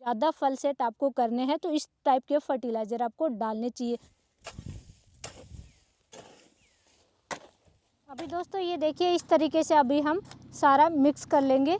ज़्यादा फल सेट आपको करने हैं तो इस टाइप के फर्टिलाइज़र आपको डालने चाहिए। अभी दोस्तों ये देखिए इस तरीके से अभी हम सारा मिक्स कर लेंगे।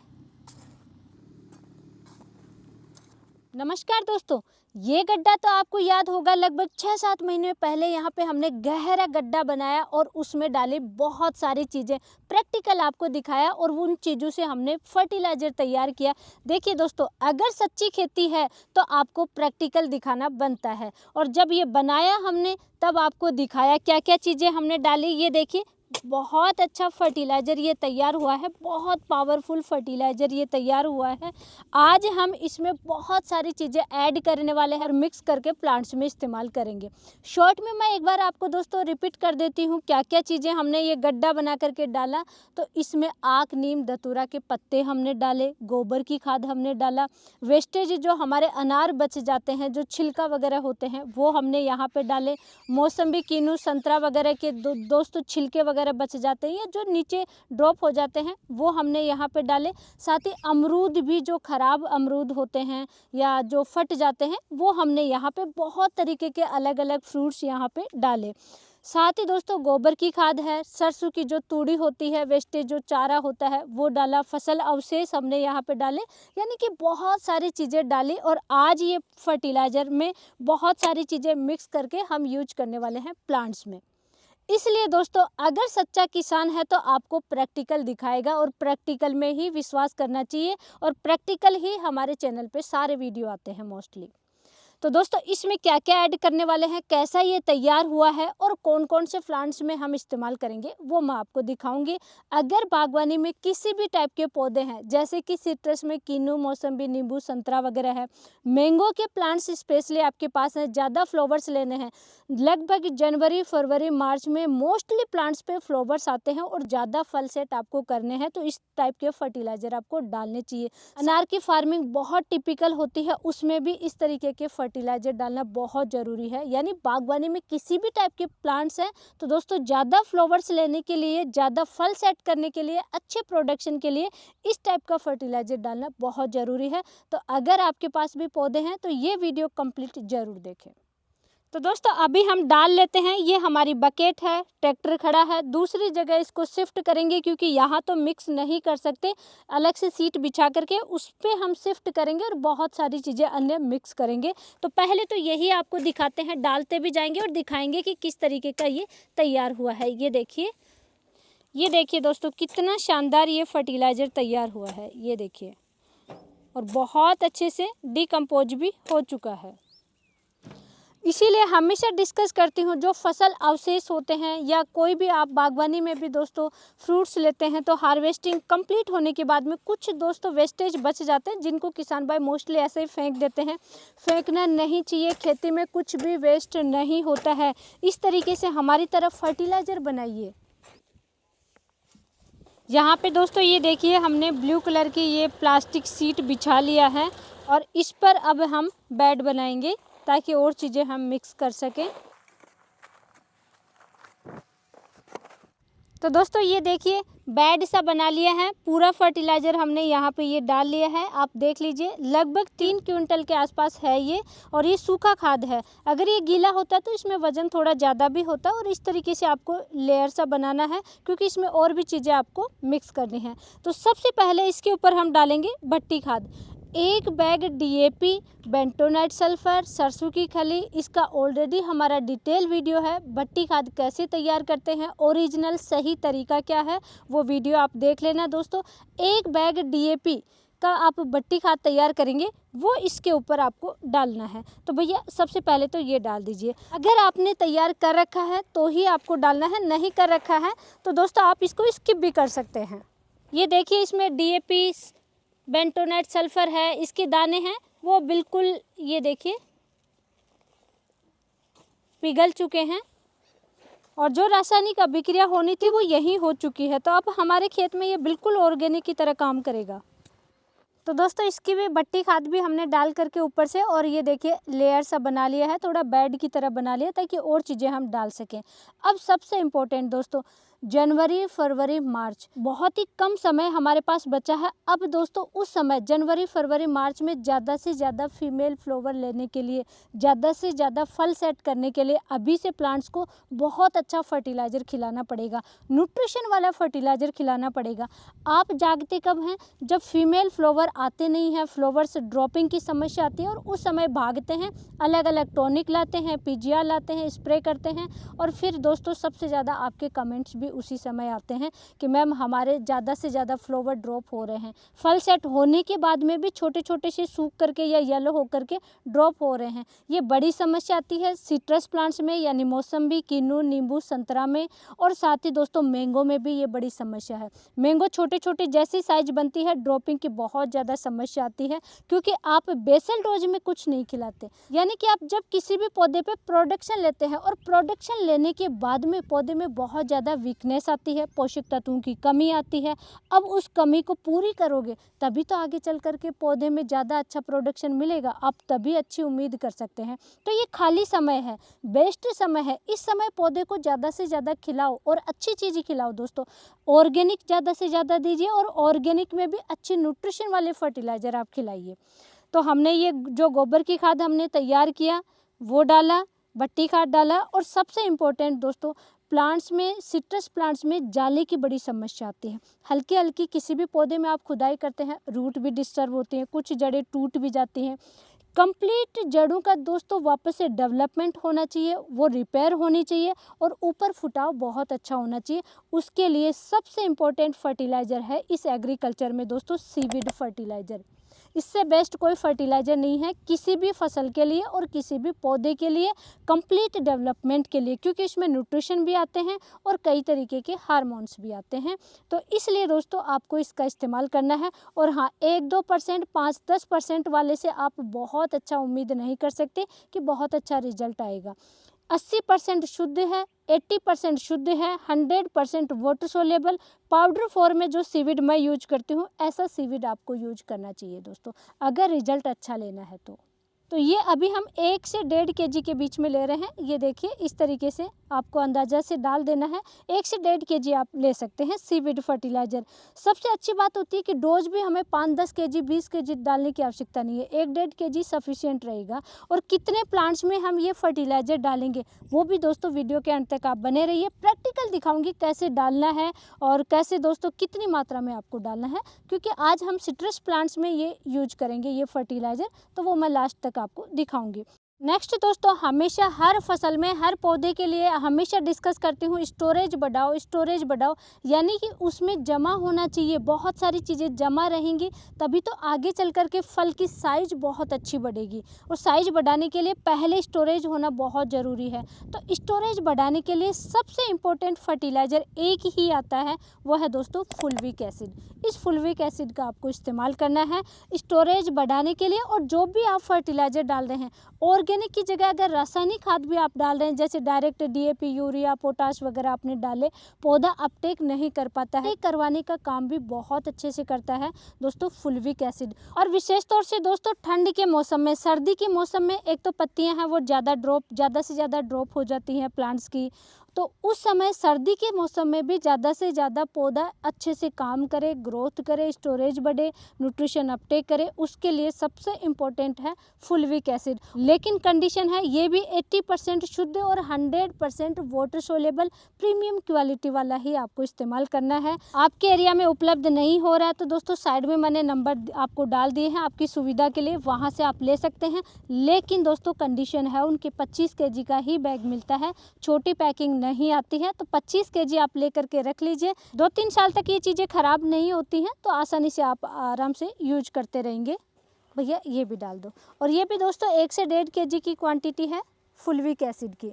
नमस्कार दोस्तों, ये गड्ढा तो आपको याद होगा लगभग 6-7 महीने पहले यहाँ पे हमने गहरा गड्ढा बनाया और उसमें डाली बहुत सारी चीज़ें, प्रैक्टिकल आपको दिखाया और उन चीज़ों से हमने फर्टिलाइज़र तैयार किया। देखिए दोस्तों, अगर सच्ची खेती है तो आपको प्रैक्टिकल दिखाना बनता है और जब ये बनाया हमने तब आपको दिखाया क्या क्या चीज़ें हमने डाली। ये देखिए बहुत अच्छा फर्टिलाइज़र ये तैयार हुआ है, बहुत पावरफुल फर्टिलाइज़र ये तैयार हुआ है। आज हम इसमें बहुत सारी चीज़ें ऐड करने वाले हैं और मिक्स करके प्लांट्स में इस्तेमाल करेंगे। शॉर्ट में मैं एक बार आपको दोस्तों रिपीट कर देती हूँ क्या क्या चीज़ें हमने ये गड्ढा बना करके डाला। तो इसमें आक, नीम, धतूरा के पत्ते हमने डाले, गोबर की खाद हमने डाला, वेस्टेज जो हमारे अनार बच जाते हैं, जो छिलका वगैरह होते हैं वो हमने यहाँ पे डाले, मौसम्बी, किन्नू, संतरा वगैरह के दोस्तों छिलके वगैरह बच जाते हैं या जो नीचे ड्रॉप हो जाते हैं वो हमने यहाँ पे डाले। साथ ही अमरूद भी जो खराब अमरूद होते हैं या जो फट जाते हैं वो हमने यहाँ पे बहुत तरीके के अलग अलग फ्रूट्स यहाँ पे डाले। साथ ही दोस्तों गोबर की खाद है, सरसों की जो तूड़ी होती है, वेस्टेज जो चारा होता है वो डाला, फसल अवशेष हमने यहाँ पे डाले, यानी कि बहुत सारी चीज़ें डाली और आज ये फर्टिलाइज़र में बहुत सारी चीज़ें मिक्स करके हम यूज करने वाले हैं प्लांट्स में। इसलिए दोस्तों अगर सच्चा किसान है तो आपको प्रैक्टिकल दिखाएगा और प्रैक्टिकल में ही विश्वास करना चाहिए और प्रैक्टिकल ही हमारे चैनल पे सारे वीडियो आते हैं मोस्टली। तो दोस्तों इसमें क्या क्या ऐड करने वाले हैं, कैसा ये तैयार हुआ है और कौन कौन से प्लांट्स में हम इस्तेमाल करेंगे वो मैं आपको दिखाऊंगी। अगर बागवानी में किसी भी टाइप के पौधे हैं जैसे कि सिट्रस में किन्नू, मौसम्बी, नींबू, संतरा वगैरह है, मैंगो के प्लांट्स स्पेशली आपके पास हैं, ज़्यादा फ्लावर्स लेने हैं, लगभग जनवरी, फरवरी, मार्च में मोस्टली प्लांट्स पे फ्लावर्स आते हैं और ज़्यादा फल सेट आपको करने हैं तो इस टाइप के फर्टिलाइज़र आपको डालने चाहिए। अनार की फार्मिंग बहुत टिपिकल होती है, उसमें भी इस तरीके के फर्टिलाइज़र डालना बहुत ज़रूरी है। यानी बागवानी में किसी भी टाइप के प्लांट्स हैं तो दोस्तों ज़्यादा फ्लावर्स लेने के लिए, ज़्यादा फल सेट करने के लिए, अच्छे प्रोडक्शन के लिए इस टाइप का फर्टिलाइज़र डालना बहुत ज़रूरी है। तो अगर आपके पास भी पौधे हैं तो ये वीडियो कंप्लीट ज़रूर देखें। तो दोस्तों अभी हम डाल लेते हैं। ये हमारी बकेट है, ट्रैक्टर खड़ा है, दूसरी जगह इसको शिफ्ट करेंगे क्योंकि यहाँ तो मिक्स नहीं कर सकते, अलग से सीट बिछा करके उस पर हम शिफ्ट करेंगे और बहुत सारी चीज़ें अन्य मिक्स करेंगे। तो पहले तो यही आपको दिखाते हैं, डालते भी जाएंगे और दिखाएंगे कि किस तरीके का ये तैयार हुआ है। ये देखिए दोस्तों कितना शानदार ये फर्टिलाइज़र तैयार हुआ है, ये देखिए, और बहुत अच्छे से डिकम्पोज भी हो चुका है। इसीलिए हमेशा डिस्कस करती हूँ जो फसल अवशेष होते हैं या कोई भी आप बागवानी में भी दोस्तों फ्रूट्स लेते हैं तो हार्वेस्टिंग कंप्लीट होने के बाद में कुछ दोस्तों वेस्टेज बच जाते हैं जिनको किसान भाई मोस्टली ऐसे ही फेंक देते हैं। फेंकना नहीं चाहिए, खेती में कुछ भी वेस्ट नहीं होता है। इस तरीके से हमारी तरफ फर्टिलाइज़र बनाइए। यहाँ पे दोस्तों ये देखिए हमने ब्लू कलर की ये प्लास्टिक सीट बिछा लिया है और इस पर अब हम बेड बनाएंगे ताकि और चीज़ें हम मिक्स कर सकें। तो दोस्तों ये देखिए बेड सा बना लिया है, पूरा फर्टिलाइज़र हमने यहाँ पे ये डाल लिया है। आप देख लीजिए लगभग 3 क्विंटल के आसपास है ये, और ये सूखा खाद है। अगर ये गीला होता तो इसमें वज़न थोड़ा ज़्यादा भी होता और इस तरीके से आपको लेयर सा बनाना है क्योंकि इसमें और भी चीज़ें आपको मिक्स करनी है। तो सबसे पहले इसके ऊपर हम डालेंगे भट्टी खाद, 1 बैग DAP, बेंटोनाइट सल्फर, सरसों की खली। इसका ऑलरेडी हमारा डिटेल वीडियो है, भट्टी खाद कैसे तैयार करते हैं, ओरिजिनल सही तरीका क्या है, वो वीडियो आप देख लेना दोस्तों। 1 बैग DAP का आप भट्टी खाद तैयार करेंगे वो इसके ऊपर आपको डालना है। तो भैया सबसे पहले तो ये डाल दीजिए। अगर आपने तैयार कर रखा है तो ही आपको डालना है, नहीं कर रखा है तो दोस्तों आप इसको स्किप भी कर सकते हैं। ये देखिए इसमें DAP, बेंटोनाइट सल्फर है, इसके दाने हैं वो बिल्कुल ये देखिए पिघल चुके हैं और जो रासायनिक अभिक्रिया होनी थी वो यहीं हो चुकी है। तो अब हमारे खेत में ये बिल्कुल ऑर्गेनिक की तरह काम करेगा। तो दोस्तों इसकी भी भट्टी खाद भी हमने डाल करके ऊपर से, और ये देखिए लेयर सा बना लिया है, थोड़ा बेड की तरह बना लिया ताकि और चीज़ें हम डाल सकें। अब सबसे इम्पोर्टेंट दोस्तों जनवरी, फरवरी, मार्च, बहुत ही कम समय हमारे पास बचा है। अब दोस्तों उस समय जनवरी, फरवरी, मार्च में ज़्यादा से ज़्यादा फीमेल फ्लावर लेने के लिए, ज़्यादा से ज़्यादा फल सेट करने के लिए अभी से प्लांट्स को बहुत अच्छा फर्टिलाइज़र खिलाना पड़ेगा, न्यूट्रिशन वाला फर्टिलाइज़र खिलाना पड़ेगा। आप जागते कब हैं? जब फीमेल फ्लावर आते नहीं हैं, फ्लावर्स ड्रॉपिंग की समस्या आती है और उस समय भागते हैं, अलग अलग टॉनिक लाते हैं, पीजीआर लाते हैं, स्प्रे करते हैं और फिर दोस्तों सबसे ज़्यादा आपके कमेंट्स भी उसी समय आते हैं कि मैम हमारे ज़्यादा से ज़्यादा फ्लावर ड्रॉप हो रहे हैं। फल सेट होने के बाद में भी छोटे छोटे से सूख करके या येलो होकर के ड्रॉप हो रहे हैं। ये बड़ी समस्या आती है सिट्रस प्लांट्स में, यानी मौसम्बी, किन्नू, नींबू, संतरा में, और साथ ही दोस्तों मैंगो में भी ये बड़ी समस्या है। मैंगो छोटे छोटे जैसी साइज बनती है, ड्रॉपिंग की बहुत ज़्यादा समस्या आती है क्योंकि आप बेसल डोज में कुछ नहीं खिलाते। यानी कि आप जब किसी भी पौधे पे प्रोडक्शन लेते हैं और प्रोडक्शन लेने के बाद में पौधे में बहुत ज़्यादा वीकनेस आती है, पोषक तत्वों की कमी आती है। अब उस कमी को पूरी करोगे तभी तो आगे चल करके पौधे में ज़्यादा अच्छा प्रोडक्शन मिलेगा, आप तभी अच्छी उम्मीद कर सकते हैं। तो ये खाली समय है, बेस्ट समय है, इस समय पौधे को ज़्यादा से ज़्यादा खिलाओ और अच्छी चीज़ें खिलाओ दोस्तों। ऑर्गेनिक ज़्यादा से ज़्यादा दीजिए और ऑर्गेनिक में भी अच्छी न्यूट्रिशन वाले फर्टिलाइज़र आप खिलाइए। तो हमने ये जो गोबर की खाद हमने तैयार किया वो डाला, बट्टी खाद डाला, और सबसे इम्पोर्टेंट दोस्तों प्लांट्स में, सिट्रस प्लांट्स में जाले की बड़ी समस्या आती है। हल्की हल्की किसी भी पौधे में आप खुदाई करते हैं, रूट भी डिस्टर्ब होती हैं, कुछ जड़ें टूट भी जाती हैं। कंप्लीट जड़ों का दोस्तों वापस से डेवलपमेंट होना चाहिए, वो रिपेयर होनी चाहिए और ऊपर फुटाव बहुत अच्छा होना चाहिए। उसके लिए सबसे इम्पोर्टेंट फर्टिलाइज़र है इस एग्रीकल्चर में दोस्तों सीविड फर्टिलाइज़र। इससे बेस्ट कोई फर्टिलाइज़र नहीं है किसी भी फसल के लिए और किसी भी पौधे के लिए, कंप्लीट डेवलपमेंट के लिए, क्योंकि इसमें न्यूट्रिशन भी आते हैं और कई तरीके के हार्मोन्स भी आते हैं। तो इसलिए दोस्तों आपको इसका इस्तेमाल करना है। और हाँ, 1-2%, 5-10% वाले से आप बहुत अच्छा उम्मीद नहीं कर सकते कि बहुत अच्छा रिजल्ट आएगा। 80% शुद्ध है, 80% शुद्ध है, 100% वाटर सोलेबल पाउडर फॉर्म में जो सीविड मैं यूज करती हूँ, ऐसा सीविड आपको यूज करना चाहिए दोस्तों अगर रिजल्ट अच्छा लेना है तो ये अभी हम 1 से 1.5 kg के बीच में ले रहे हैं। ये देखिए इस तरीके से आपको अंदाज़ा से डाल देना है। 1 से 1.5 kg आप ले सकते हैं सीविड फर्टिलाइज़र। सबसे अच्छी बात होती है कि डोज भी हमें 5-10 kg 20 kg डालने की आवश्यकता नहीं है, 1-1.5 kg सफिशिएंट रहेगा। और कितने प्लांट्स में हम ये फर्टिलाइज़र डालेंगे वो भी दोस्तों वीडियो के अंत तक आप बने रहिए। प्रैक्टिकल दिखाऊंगी कैसे डालना है और कैसे दोस्तों कितनी मात्रा में आपको डालना है, क्योंकि आज हम सिट्रस प्लांट्स में ये यूज करेंगे ये फर्टिलाइज़र, तो वो मैं लास्ट तक आपको दिखाऊंगी। नेक्स्ट दोस्तों, हमेशा हर फसल में हर पौधे के लिए हमेशा डिस्कस करती हूँ स्टोरेज बढ़ाओ, स्टोरेज बढ़ाओ, यानी कि उसमें जमा होना चाहिए, बहुत सारी चीज़ें जमा रहेंगी तभी तो आगे चल कर के फल की साइज बहुत अच्छी बढ़ेगी। और साइज बढ़ाने के लिए पहले स्टोरेज होना बहुत ज़रूरी है। तो स्टोरेज बढ़ाने के लिए सबसे इम्पोर्टेंट फर्टिलाइज़र एक ही आता है, वो है दोस्तों फुल्विक एसिड। इस फुल्विक एसिड का आपको इस्तेमाल करना है स्टोरेज बढ़ाने के लिए। और जो भी आप फर्टिलाइज़र डाल रहे हैं, ऑर्गेनिक की जगह अगर रासायनिक खाद भी आप डाल रहे हैं, जैसे डायरेक्ट डीएपी, यूरिया, पोटाश वगैरह आपने डाले, पौधा अपटेक नहीं कर पाता है, करवाने का काम भी बहुत अच्छे से करता है दोस्तों फुल्विक एसिड। और विशेष तौर से दोस्तों ठंड के मौसम में, सर्दी के मौसम में एक तो पत्तियां हैं वो ज़्यादा से ज़्यादा ड्रॉप हो जाती हैं प्लांट्स की, तो उस समय सर्दी के मौसम में भी ज़्यादा से ज़्यादा पौधा अच्छे से काम करे, ग्रोथ करे, स्टोरेज बढ़े, न्यूट्रिशन अपटेक करे, उसके लिए सबसे इम्पोर्टेंट है फुल्विक एसिड। लेकिन कंडीशन है ये भी 80% शुद्ध और 100% वाटर सोलेबल प्रीमियम क्वालिटी वाला ही आपको इस्तेमाल करना है। आपके एरिया में उपलब्ध नहीं हो रहा है तो दोस्तों साइड में मैंने नंबर आपको डाल दिए हैं आपकी सुविधा के लिए, वहाँ से आप ले सकते हैं। लेकिन दोस्तों कंडीशन है उनके 25 kg का ही बैग मिलता है, छोटी पैकिंग नहीं आती है। तो 25 kg आप लेकर के रख लीजिए, 2-3 साल तक ये चीज़ें ख़राब नहीं होती हैं, तो आसानी से आप आराम से यूज करते रहेंगे। भैया ये भी डाल दो। और ये भी दोस्तों 1 से 1.5 kg की क्वांटिटी है फुल्विक एसिड की।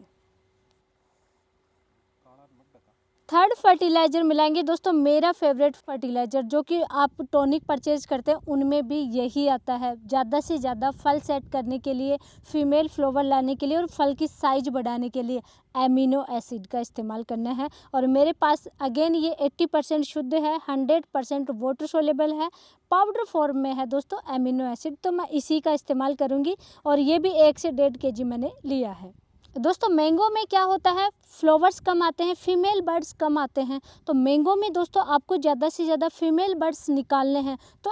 थर्ड फर्टिलाइज़र मिलाएंगे दोस्तों, मेरा फेवरेट फर्टिलाइज़र जो कि आप टॉनिक परचेज करते हैं उनमें भी यही आता है। ज़्यादा से ज़्यादा फल सेट करने के लिए, फीमेल फ्लावर लाने के लिए और फल की साइज बढ़ाने के लिए एमिनो एसिड का इस्तेमाल करना है। और मेरे पास अगेन ये 80% शुद्ध है, 100% वाटर सोलेबल है, पाउडर फॉर्म में है दोस्तों एमिनो एसिड, तो मैं इसी का इस्तेमाल करूँगी। और ये भी 1 से 1.5 kg मैंने लिया है। दोस्तों मैंगो में क्या होता है, फ्लावर्स कम आते हैं, फीमेल बर्ड्स कम आते हैं। तो मैंगो में दोस्तों आपको ज़्यादा से ज़्यादा फीमेल बर्ड्स निकालने हैं तो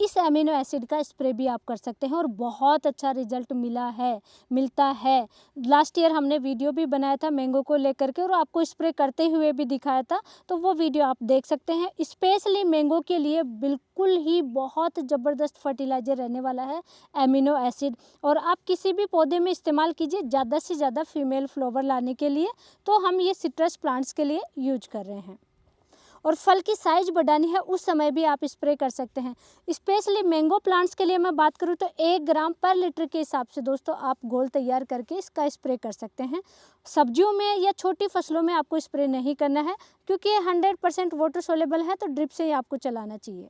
इस एमिनो एसिड का स्प्रे भी आप कर सकते हैं और बहुत अच्छा रिजल्ट मिलता है। लास्ट ईयर हमने वीडियो भी बनाया था मैंगो को लेकर के और आपको स्प्रे करते हुए भी दिखाया था, तो वो वीडियो आप देख सकते हैं। स्पेशली मैंगो के लिए बिल्कुल ही बहुत ज़बरदस्त फर्टिलाइज़र रहने वाला है एमिनो एसिड। और आप किसी भी पौधे में इस्तेमाल कीजिए ज़्यादा से ज़्यादा फीमेल फ्लावर लाने के लिए, तो हम ये सिट्रस प्लांट्स के लिए यूज कर रहे हैं। और फल की साइज बढ़ानी है उस समय भी आप स्प्रे कर सकते हैं। स्पेशली मैंगो प्लांट्स के लिए मैं बात करूँ तो 1 ग्राम पर लीटर के हिसाब से दोस्तों आप घोल तैयार करके इसका स्प्रे कर सकते हैं। सब्जियों में या छोटी फसलों में आपको स्प्रे नहीं करना है क्योंकि ये 100% वाटर सोलेबल है, तो ड्रिप से ही आपको चलाना चाहिए।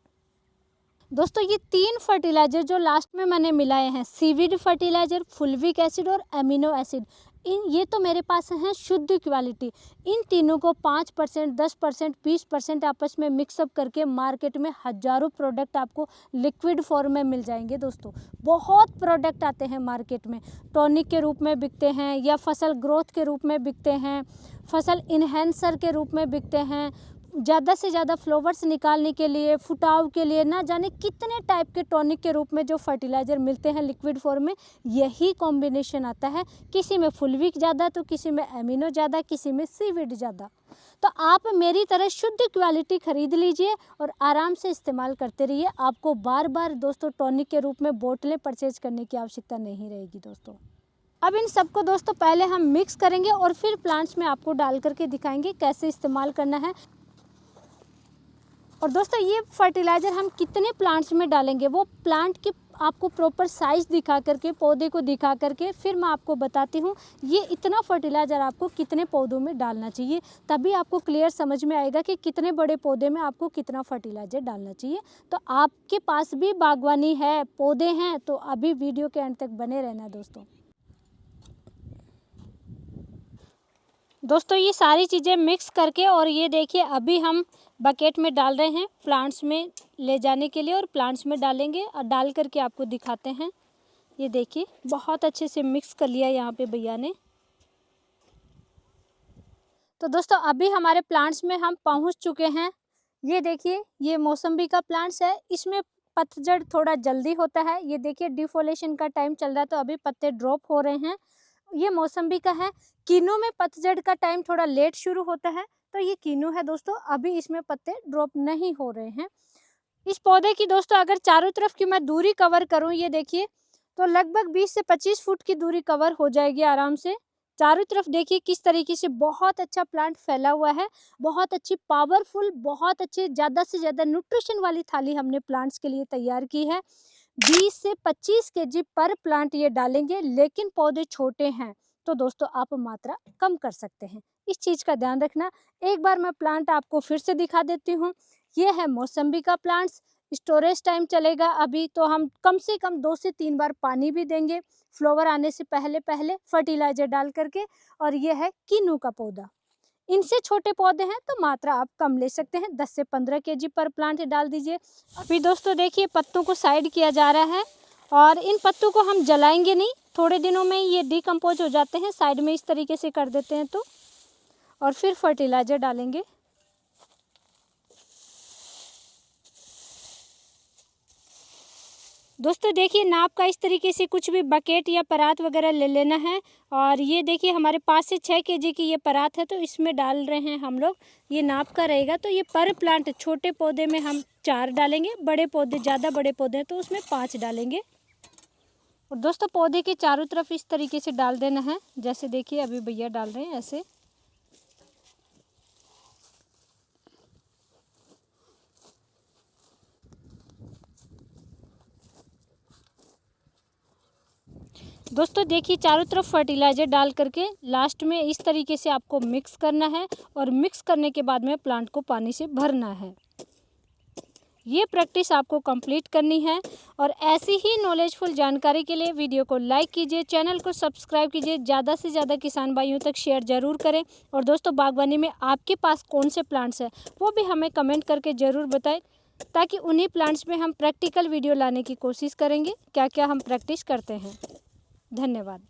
दोस्तों ये 3 फर्टिलाइज़र जो लास्ट में मैंने मिलाए हैं, सीवीड फर्टिलाइज़र, फुल्विक एसिड और एमिनो एसिड, ये तो मेरे पास हैं शुद्ध क्वालिटी। इन तीनों को 5%, 10%, 20% आपस में मिक्सअप करके मार्केट में हज़ारों प्रोडक्ट आपको लिक्विड फॉर्म में मिल जाएंगे। दोस्तों बहुत प्रोडक्ट आते हैं मार्केट में, टॉनिक के रूप में बिकते हैं या फसल ग्रोथ के रूप में बिकते हैं, फसल इन्हेंसर के रूप में बिकते हैं, ज़्यादा से ज़्यादा फ्लावर्स निकालने के लिए, फुटाव के लिए, ना जाने कितने टाइप के टॉनिक के रूप में जो फर्टिलाइज़र मिलते हैं लिक्विड फॉर्म में, यही कॉम्बिनेशन आता है। किसी में फुल्विक ज़्यादा तो किसी में एमिनो ज़्यादा, किसी में सीविड ज़्यादा। तो आप मेरी तरह शुद्ध क्वालिटी खरीद लीजिए और आराम से इस्तेमाल करते रहिए। आपको बार बार दोस्तों टॉनिक के रूप में बोतलें परचेज करने की आवश्यकता नहीं रहेगी। दोस्तों अब इन सबको दोस्तों पहले हम मिक्स करेंगे और फिर प्लांट्स में आपको डाल करके दिखाएंगे कैसे इस्तेमाल करना है। और दोस्तों ये फर्टिलाइज़र हम कितने प्लांट्स में डालेंगे, वो प्लांट की आपको प्रॉपर साइज़ दिखा करके, पौधे को दिखा करके फिर मैं आपको बताती हूँ ये इतना फर्टिलाइज़र आपको कितने पौधों में डालना चाहिए। तभी आपको क्लियर समझ में आएगा कि कितने बड़े पौधे में आपको कितना फर्टिलाइज़र डालना चाहिए। तो आपके पास भी बागवानी है, पौधे हैं, तो अभी वीडियो के अंत तक बने रहना दोस्तों ये सारी चीज़ें मिक्स करके, और ये देखिए अभी हम बकेट में डाल रहे हैं प्लांट्स में ले जाने के लिए, और प्लांट्स में डालेंगे और डाल करके आपको दिखाते हैं। ये देखिए बहुत अच्छे से मिक्स कर लिया यहाँ पे भैया ने। तो दोस्तों अभी हमारे प्लांट्स में हम पहुँच चुके हैं। ये देखिए ये मौसम्बी का प्लांट्स है, इसमें पतझड़ थोड़ा जल्दी होता है। ये देखिए डिफोलेशन का टाइम चल रहा है तो अभी पत्ते ड्रॉप हो रहे हैं। ये मौसम्बी का है। कीनू में पतझड़ का टाइम थोड़ा लेट शुरू होता है, तो ये कीनू है दोस्तों, अभी इसमें पत्ते ड्रॉप नहीं हो रहे हैं। इस पौधे की दोस्तों अगर चारों तरफ की मैं दूरी कवर करूं, ये देखिए तो लगभग 20 से 25 फुट की दूरी कवर हो जाएगी आराम से। चारों तरफ देखिए किस तरीके से बहुत अच्छा प्लांट फैला हुआ है, बहुत अच्छी पावरफुल, बहुत अच्छी ज़्यादा से ज़्यादा न्यूट्रिशन वाली थाली हमने प्लांट्स के लिए तैयार की है। 20 से 25 केजी पर प्लांट ये डालेंगे, लेकिन पौधे छोटे हैं तो दोस्तों आप मात्रा कम कर सकते हैं, इस चीज़ का ध्यान रखना। एक बार मैं प्लांट आपको फिर से दिखा देती हूँ। ये है मौसम्बी का प्लांट्स। स्टोरेज टाइम चलेगा अभी, तो हम कम से कम 2 से 3 बार पानी भी देंगे फ्लावर आने से पहले पहले फर्टिलाइजर डाल करके। और ये है कीनू का पौधा। इनसे छोटे पौधे हैं तो मात्रा आप कम ले सकते हैं, 10 से 15 केजी पर प्लांट डाल दीजिए। अभी दोस्तों देखिए पत्तों को साइड किया जा रहा है, और इन पत्तों को हम जलाएंगे नहीं, थोड़े दिनों में ये डिकम्पोज हो जाते हैं। साइड में इस तरीके से कर देते हैं तो, और फिर फर्टिलाइजर डालेंगे। दोस्तों देखिए नाप का इस तरीके से कुछ भी बकेट या परात वगैरह ले लेना है। और ये देखिए हमारे 5 से 6 केजी की ये परात है, तो इसमें डाल रहे हैं हम लोग। ये नाप का रहेगा, तो ये पर प्लांट छोटे पौधे में हम 4 डालेंगे, बड़े पौधे ज़्यादा बड़े पौधे हैं तो उसमें 5 डालेंगे। और दोस्तों पौधे के चारों तरफ इस तरीके से डाल देना है, जैसे देखिए अभी भैया डाल रहे हैं ऐसे। दोस्तों देखिए चारों तरफ फर्टिलाइज़र डाल करके लास्ट में इस तरीके से आपको मिक्स करना है, और मिक्स करने के बाद में प्लांट को पानी से भरना है। ये प्रैक्टिस आपको कंप्लीट करनी है। और ऐसी ही नॉलेजफुल जानकारी के लिए वीडियो को लाइक कीजिए, चैनल को सब्सक्राइब कीजिए, ज़्यादा से ज़्यादा किसान भाइयों तक शेयर ज़रूर करें। और दोस्तों बागवानी में आपके पास कौन से प्लांट्स हैं वो भी हमें कमेंट करके ज़रूर बताएं, ताकि उन्हीं प्लांट्स में हम प्रैक्टिकल वीडियो लाने की कोशिश करेंगे, क्या क्या हम प्रैक्टिस करते हैं। धन्यवाद।